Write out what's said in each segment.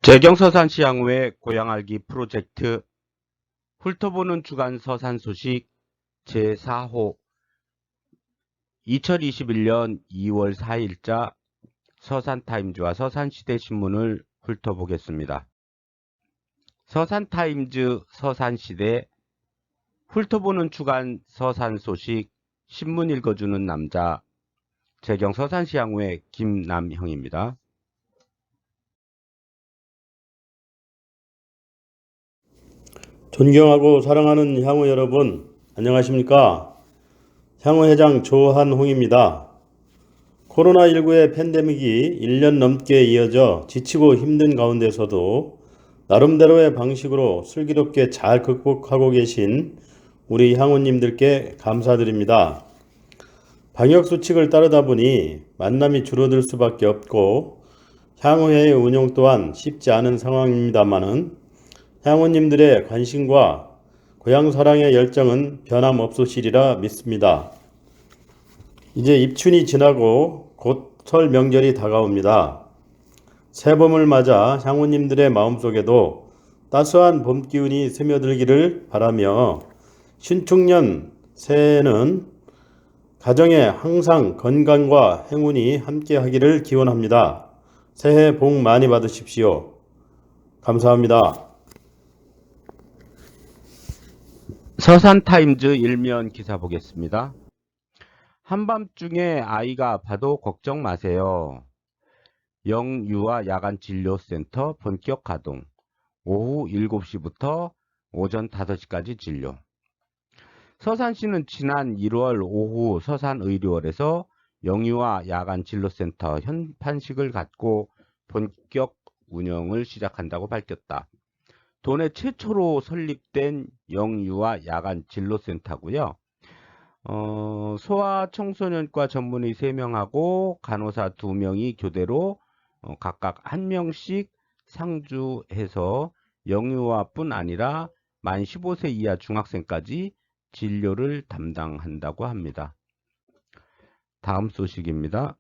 재경서산시향후의 고향알기 프로젝트 훑어보는 주간 서산 소식 제4호 2021년 2월 4일자 서산타임즈와 서산시대신문을 훑어보겠습니다. 서산타임즈 서산시대 훑어보는 주간 서산 소식 신문 읽어주는 남자 재경서산시향후의 김남형입니다. 존경하고 사랑하는 향후 여러분, 안녕하십니까? 향후회장 조한홍입니다. 코로나19의 팬데믹이 1년 넘게 이어져 지치고 힘든 가운데서도 나름대로의 방식으로 슬기롭게 잘 극복하고 계신 우리 향후님들께 감사드립니다. 방역수칙을 따르다 보니 만남이 줄어들 수밖에 없고 향후회의 운영 또한 쉽지 않은 상황입니다마는 향후님들의 관심과 고향사랑의 열정은 변함없으시리라 믿습니다. 이제 입춘이 지나고 곧 설 명절이 다가옵니다. 새봄을 맞아 향후님들의 마음속에도 따스한 봄 기운이 스며들기를 바라며 신축년 새해에는 가정에 항상 건강과 행운이 함께하기를 기원합니다. 새해 복 많이 받으십시오. 감사합니다. 서산타임즈 일면 기사 보겠습니다. 한밤중에 아이가 아파도 걱정 마세요. 영유아 야간진료센터 본격 가동. 오후 7시부터 오전 5시까지 진료. 서산시는 지난 1월 오후 서산의료원에서 영유아 야간진료센터 현판식을 갖고 본격 운영을 시작한다고 밝혔다. 도내 최초로 설립된 영유아 야간진료센터고요. 소아청소년과 전문의 3명하고 간호사 2명이 교대로 각각 1명씩 상주해서 영유아뿐 아니라 만 15세 이하 중학생까지 진료를 담당한다고 합니다. 다음 소식입니다.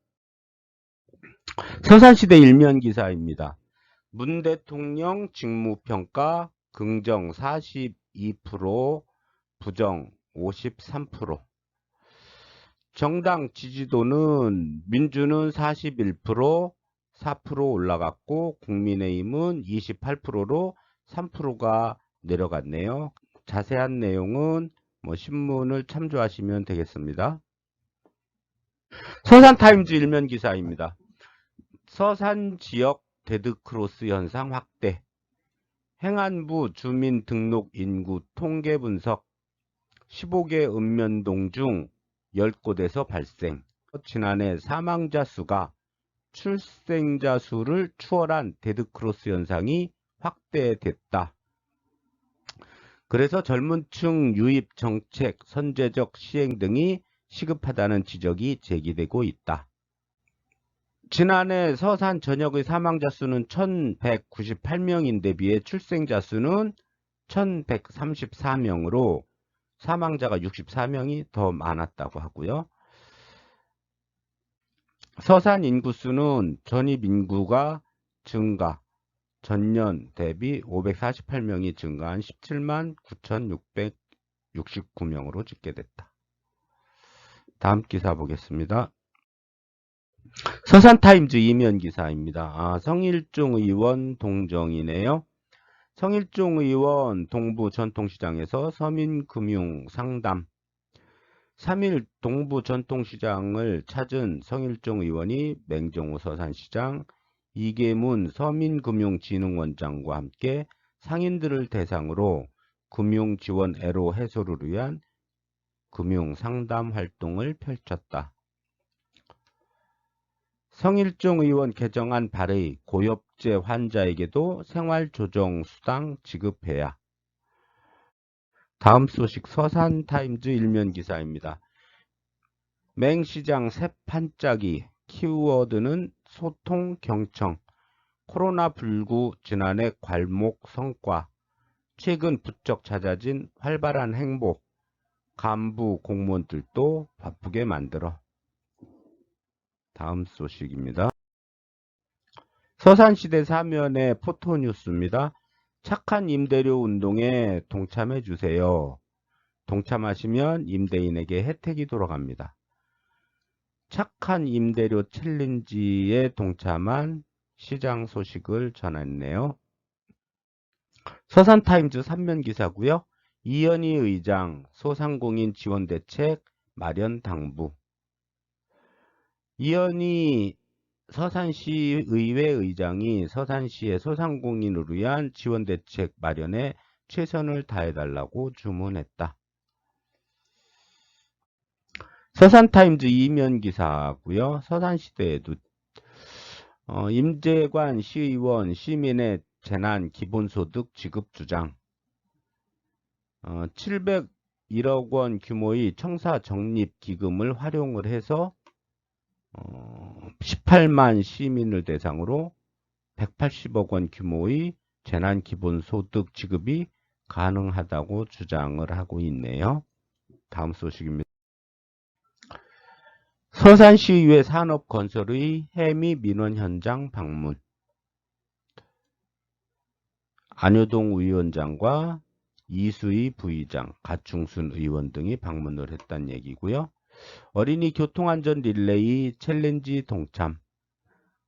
서산시대 일면 기사입니다. 문 대통령 직무평가 긍정 42%, 부정 53%. 정당 지지도는 민주는 41%, 4% 올라갔고 국민의힘은 28%로 3%가 내려갔네요. 자세한 내용은 신문을 참조하시면 되겠습니다. 서산타임즈 일면 기사입니다. 서산 지역 데드크로스 현상 확대. 행안부 주민등록인구 통계 분석. 15개 읍면동 중 10곳에서 발생. 지난해 사망자 수가 출생자 수를 추월한 데드크로스 현상이 확대됐다. 그래서 젊은층 유입 정책, 선제적 시행 등이 시급하다는 지적이 제기되고 있다. 지난해 서산 전역의 사망자 수는 1198명인데 비해 출생자 수는 1134명으로 사망자가 64명이 더 많았다고 하고요. 서산 인구수는 전입 인구가 증가, 전년 대비 548명이 증가한 17만 9,669명으로 집계됐다. 다음 기사 보겠습니다. 서산타임즈 이면 기사입니다. 성일종 의원 동정이네요. 성일종 의원 동부 전통시장에서 서민금융 상담. 3일 동부 전통시장을 찾은 성일종 의원이 맹정우 서산시장, 이계문 서민금융진흥원장과 함께 상인들을 대상으로 금융지원 애로 해소를 위한 금융상담 활동을 펼쳤다. 성일종 의원 개정안 발의, 고엽제 환자에게도 생활조정수당 지급해야. 다음 소식 서산타임즈 일면 기사입니다. 맹시장 새 판짜기, 키워드는 소통 경청, 코로나 불구 지난해 괄목 성과, 최근 부쩍 잦아진 활발한 행보, 간부 공무원들도 바쁘게 만들어. 다음 소식입니다. 서산시대 사면의 포토뉴스입니다. 착한 임대료 운동에 동참해 주세요. 동참하시면 임대인에게 혜택이 돌아갑니다. 착한 임대료 챌린지에 동참한 시장 소식을 전했네요. 서산타임즈 3면 기사고요. 이현희 의장 소상공인 지원대책 마련 당부. 이현희 서산시 의회 의장이 서산시의 소상공인을 위한 지원대책 마련에 최선을 다해달라고 주문했다. 서산타임즈 2면 기사고요. 서산시대에도 임재관 시의원 시민의 재난 기본소득 지급 주장. 701억 원 규모의 청사 적립 기금을 활용을 해서 18만 시민을 대상으로 180억 원 규모의 재난 기본소득 지급이 가능하다고 주장을 하고 있네요. 다음 소식입니다. 서산시의회 산업건설의 해미 민원 현장 방문. 안효동 위원장과 이수희 부의장, 가충순 의원 등이 방문을 했다는 얘기고요. 어린이 교통안전 릴레이 챌린지 동참.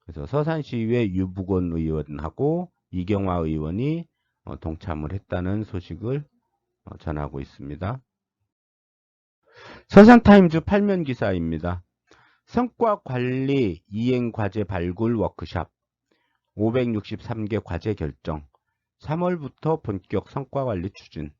그래서 서산시의회 유부건 의원하고 이경화 의원이 동참을 했다는 소식을 전하고 있습니다. 서산타임즈 8면 기사입니다. 성과관리 이행과제 발굴 워크샵 563개 과제 결정 3월부터 본격 성과관리 추진.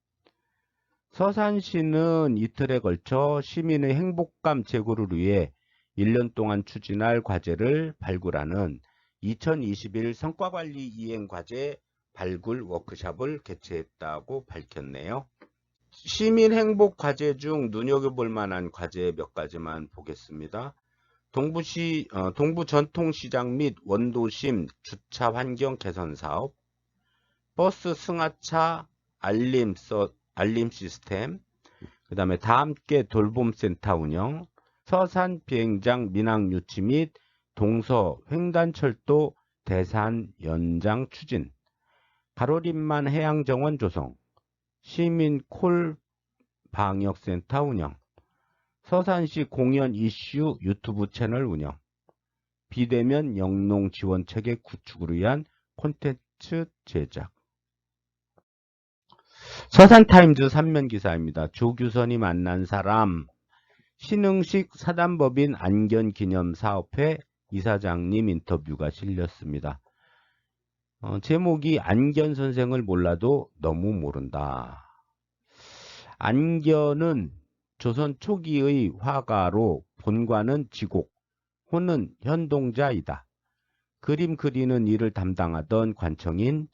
서산시는 이틀에 걸쳐 시민의 행복감 제고를 위해 1년 동안 추진할 과제를 발굴하는 2021 성과관리 이행과제 발굴 워크샵을 개최했다고 밝혔네요. 시민 행복 과제 중 눈여겨볼 만한 과제 몇 가지만 보겠습니다. 동부 전통시장 및 원도심 주차 환경 개선 사업, 버스 승하차 알림 시스템, 그 다음에 다함께 돌봄센터 운영, 서산 비행장 민항 유치 및 동서 횡단철도 대산 연장 추진, 가로림만 해양정원 조성, 시민 콜 방역센터 운영, 서산시 공연 이슈 유튜브 채널 운영, 비대면 영농 지원 체계 구축을 위한 콘텐츠 제작. 서산타임즈 3면 기사입니다. 조규선이 만난 사람, 신흥식 사단법인 안견기념사업회 이사장님 인터뷰가 실렸습니다. 제목이 안견 선생을 몰라도 너무 모른다. 안견은 조선 초기의 화가로 본관은 지곡, 호는 현동자이다. 그림 그리는 일을 담당하던 관청인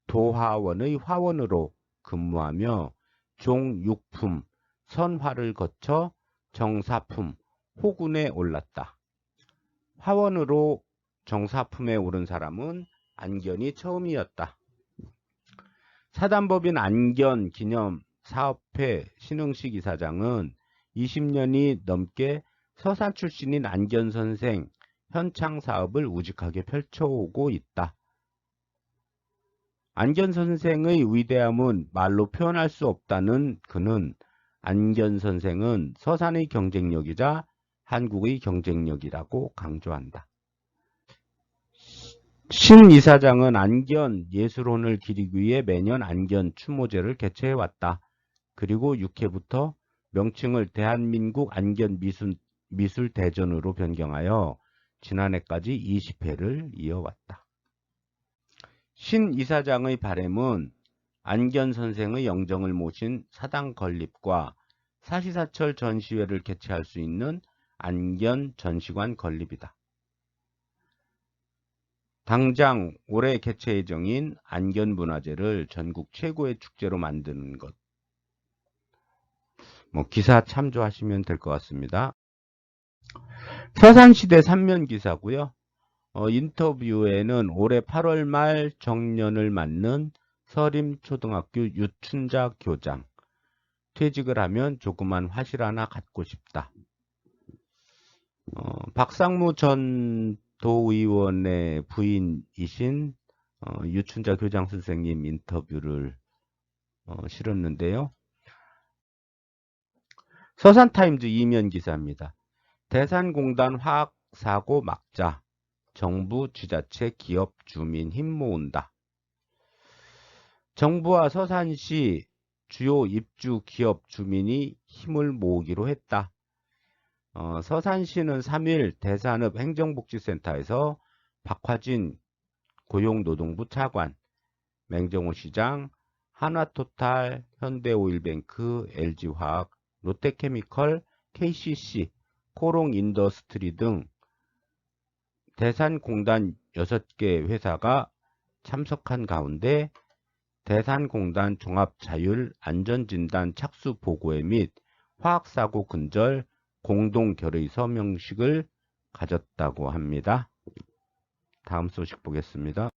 도화원의 화원으로 근무하며 종육품, 선화를 거쳐 정사품, 호군에 올랐다. 화원으로 정사품에 오른 사람은 안견이 처음이었다. 사단법인 안견 기념 사업회 신흥식 이사장은 20년이 넘게 서산 출신인 안견 선생 현창 사업을 우직하게 펼쳐오고 있다. 안견 선생의 위대함은 말로 표현할 수 없다는 그는 안견 선생은 서산의 경쟁력이자 한국의 경쟁력이라고 강조한다. 신 이사장은 안견 예술혼을 기리기 위해 매년 안견 추모제를 개최해왔다. 그리고 6회부터 명칭을 대한민국 안견 미술대전으로 변경하여 지난해까지 20회를 이어왔다. 신 이사장의 바람은 안견 선생의 영정을 모신 사당 건립과 사시사철 전시회를 개최할 수 있는 안견 전시관 건립이다. 당장 올해 개최 예정인 안견문화제를 전국 최고의 축제로 만드는 것. 기사 참조하시면 될 것 같습니다. 서산시대 3면 기사고요. 인터뷰에는 올해 8월 말 정년을 맞는 서림초등학교 유춘자 교장. 퇴직을 하면 조그만 화실 하나 갖고 싶다. 박상무 전 도의원의 부인이신 유춘자 교장 선생님 인터뷰를 실었는데요. 서산타임즈 이면 기사입니다. 대산공단 화학사고 막자. 정부, 지자체, 기업, 주민 힘 모은다. 정부와 서산시 주요 입주 기업 주민이 힘을 모으기로 했다. 서산시는 3일 대산읍 행정복지센터에서 박화진 고용노동부 차관, 맹정호 시장, 하나토탈, 현대오일뱅크, LG화학, 롯데케미컬, KCC, 코롱인더스트리 등 대산공단 6개 회사가 참석한 가운데 대산공단 종합자율안전진단 착수보고회 및 화학사고 근절 공동결의 서명식을 가졌다고 합니다. 다음 소식 보겠습니다.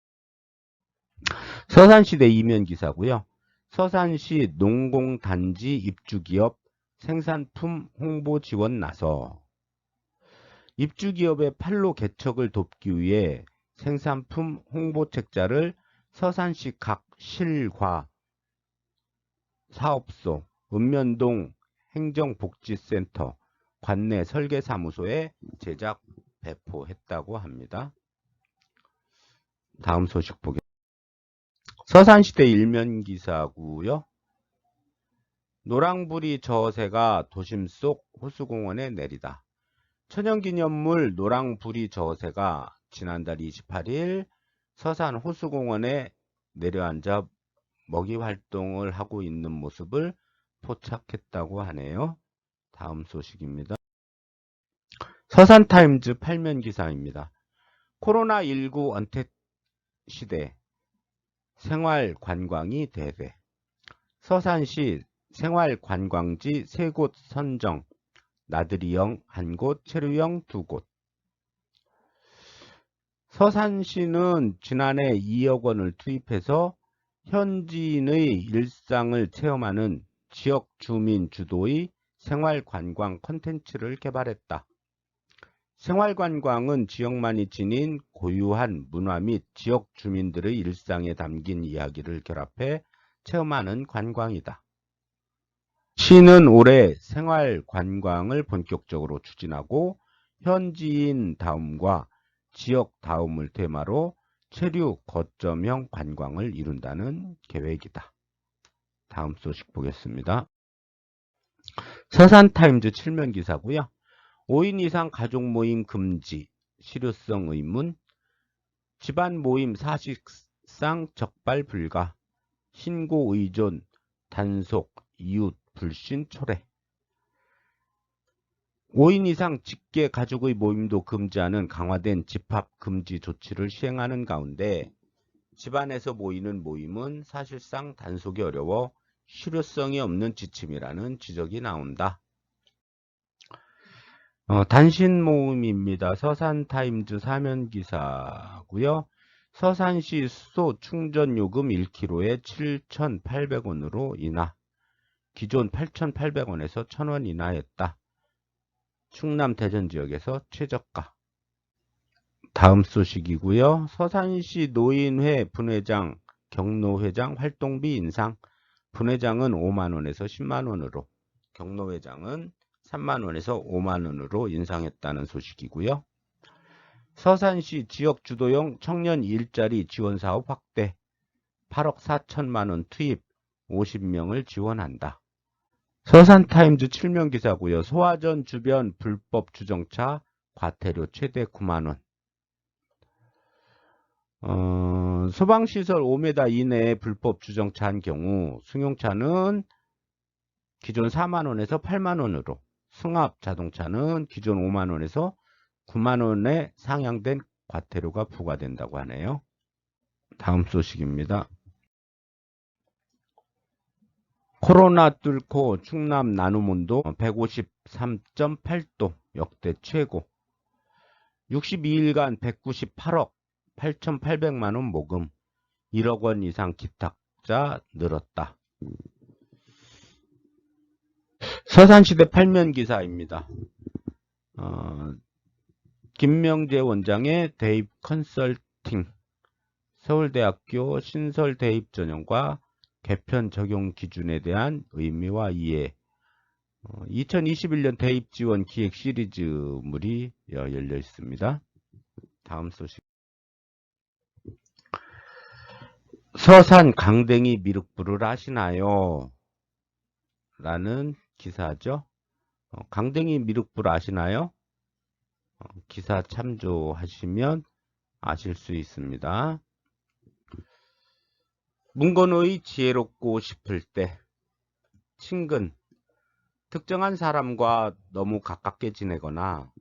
서산시대 이면 기사고요. 서산시 농공단지 입주기업 생산품 홍보 지원 나서. 입주기업의 판로 개척을 돕기 위해 생산품 홍보 책자를 서산시 각 실과 사업소, 읍면동 행정복지센터, 관내 설계사무소에 제작 배포했다고 합니다. 다음 소식 보겠습니다. 서산시대 일면 기사고요. 노랑부리 저어새가 도심 속 호수공원에 내리다. 천연기념물 노랑부리 저어새가 지난달 28일 서산 호수공원에 내려앉아 먹이 활동을 하고 있는 모습을 포착했다고 하네요. 다음 소식입니다. 서산타임즈 8면 기사입니다. 코로나19 언택 시대 생활관광이 대세. 서산시 생활관광지 3곳 선정. 나들이형 1곳, 체류형 2곳. 서산시는 지난해 2억 원을 투입해서 현지인의 일상을 체험하는 지역 주민 주도의 생활관광 콘텐츠를 개발했다. 생활관광은 지역만이 지닌 고유한 문화 및 지역 주민들의 일상에 담긴 이야기를 결합해 체험하는 관광이다. 시는 올해 생활관광을 본격적으로 추진하고 현지인 다움과 지역 다움을 테마로 체류 거점형 관광을 이룬다는 계획이다. 다음 소식 보겠습니다. 서산타임즈 7면 기사고요. 5인 이상 가족 모임 금지, 실효성 의문, 집안 모임 사실상 적발 불가, 신고 의존, 단속, 이웃, 불신 초래. 5인 이상 직계 가족의 모임도 금지하는 강화된 집합 금지 조치를 시행하는 가운데 집안에서 모이는 모임은 사실상 단속이 어려워 실효성이 없는 지침이라는 지적이 나온다. 단신 모임입니다. 서산타임즈 4면 기사고요. 서산시 수소 충전요금 1kg에 7,800원으로 인하. 기존 8,800원에서 1,000원 인하했다. 충남 대전 지역에서 최저가. 다음 소식이고요. 서산시 노인회 분회장, 경로회장 활동비 인상. 분회장은 5만원에서 10만원으로, 경로회장은 3만원에서 5만원으로 인상했다는 소식이고요. 서산시 지역주도형 청년 일자리 지원사업 확대. 8억 4천만원 투입, 50명을 지원한다. 서산타임즈 7면 기사고요. 소화전 주변 불법 주정차 과태료 최대 9만원. 소방시설 5m 이내에 불법 주정차한 경우 승용차는 기존 4만원에서 8만원으로, 승합 자동차는 기존 5만원에서 9만원에 상향된 과태료가 부과된다고 하네요. 다음 소식입니다. 코로나 뚫고 충남 나눔온도 153.8도 역대 최고. 62일간 198억 8,800만원 모금. 1억 원 이상 기탁자 늘었다. 서산시대 8면 기사입니다. 김명재 원장의 대입 컨설팅, 서울대학교 신설 대입 전형과 개편 적용 기준에 대한 의미와 이해, 2021년 대입 지원 기획 시리즈물이 열려 있습니다. 다음 소식. 서산 강댕이 미륵불을 아시나요? 라는 기사죠. 강댕이 미륵불 아시나요? 기사 참조하시면 아실 수 있습니다. 문건의 지혜롭고 싶을 때, 친근, 특정한 사람과 너무 가깝게 지내거나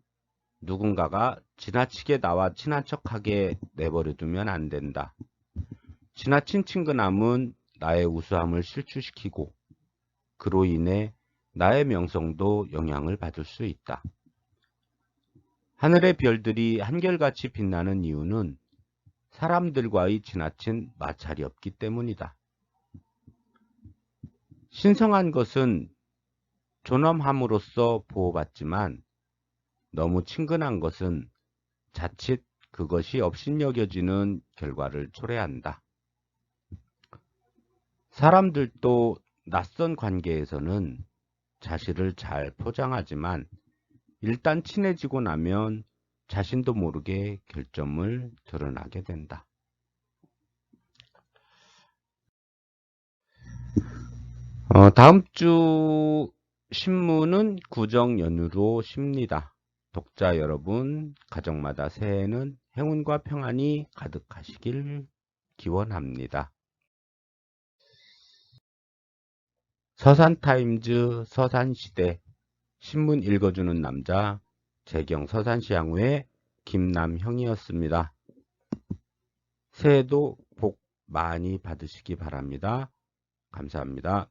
누군가가 지나치게 나와 친한 척하게 내버려두면 안 된다. 지나친 친근함은 나의 우수함을 실추시키고 그로 인해 나의 명성도 영향을 받을 수 있다. 하늘의 별들이 한결같이 빛나는 이유는 사람들과의 지나친 마찰이 없기 때문이다. 신성한 것은 존엄함으로써 보호받지만 너무 친근한 것은 자칫 그것이 업신여겨지는 결과를 초래한다. 사람들도 낯선 관계에서는 자신을 잘 포장하지만 일단 친해지고 나면 자신도 모르게 결점을 드러나게 된다. 다음 주 신문은 구정 연휴로 쉽니다. 독자 여러분, 가정마다 새해에는 행운과 평안이 가득하시길 기원합니다. 서산타임즈 서산시대 신문 읽어주는 남자 재경 서산시향후의 김남형이었습니다. 새해도 복 많이 받으시기 바랍니다. 감사합니다.